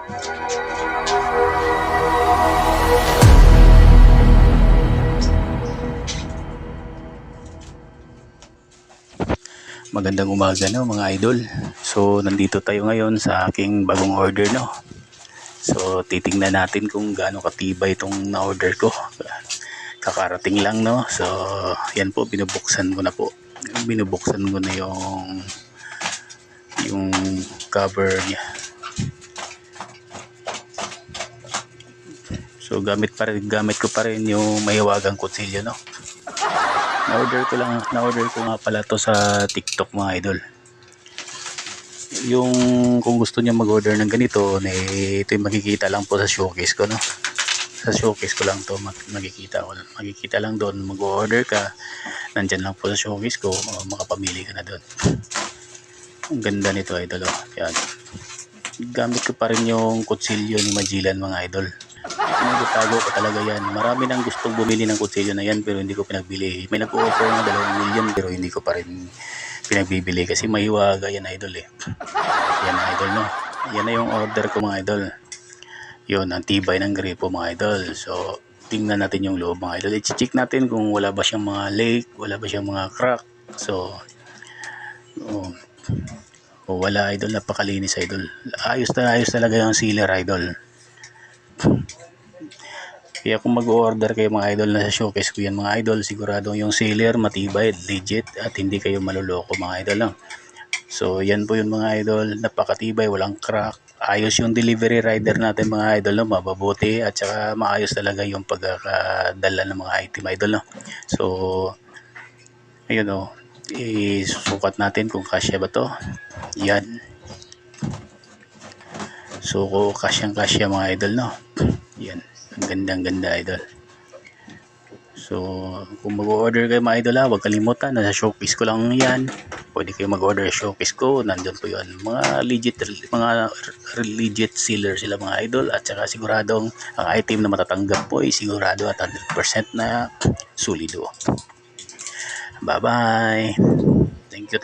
Magandang umaga no mga idol. So nandito tayo ngayon sa aking bagong order no. So titingnan natin kung gaano katibay itong na-order ko. Kakarating lang no. So yan po, binubuksan ko na po. Binubuksan ko na yung cover niya. So gamit ko pa rin yung mahiwagang kutsilyo no. Na-order ko nga pala to sa TikTok mga idol. Yung kung gusto niyo mag-order ng ganito, ito yung makikita lang po sa showcase ko no. Sa showcase ko lang to makikita lang doon. Mag-order ka, nandyan lang po sa showcase ko, makapamili ka na doon. Ang ganda nito idol oh. Yan. Gamit ko pa rin yung kutsilyo ni Magellan mga idol. Nagtago ko talaga yan. Marami nang gustong bumili ng kutsilyo na yan pero hindi ko pinagbili. May nag-offer ng 2 million pero hindi ko pa rin pinagbibili kasi mahiwaga yan idol eh. Yan idol no. Yan na yung order ko mga idol. Yun, ang tibay ng gripo mga idol. So tingnan natin yung loob mga idol. I-check natin kung wala ba siyang mga leak, wala ba siyang mga crack. So wala idol, napakalinis idol. Ayos talaga yung sealer idol. Kaya kung mag-order kayo mga idol na sa showcase ko yan mga idol, siguradong yung sealer matibay, legit at hindi kayo maluloko mga idol lang. So yan po yung mga idol, napakatibay, walang crack. Ayos yung delivery rider natin mga idol, no? Mababuti at saka maayos talaga yung pagkakadala ng mga item idol. No? So ayun o, isusukat natin kung kasya ba to. Yan. So kasyang-kasya mga idol no. Yan. Ang ganda idol. So kung mag-order kayo mga idol huwag kalimutan, nasa showcase ko lang yan. Pwede kayo mag-order sa showcase ko, nandun po yun. Mga legit seller sila mga idol. At saka siguradong ang item na matatanggap po ay sigurado at 100% na solido. Bye bye. Thank you.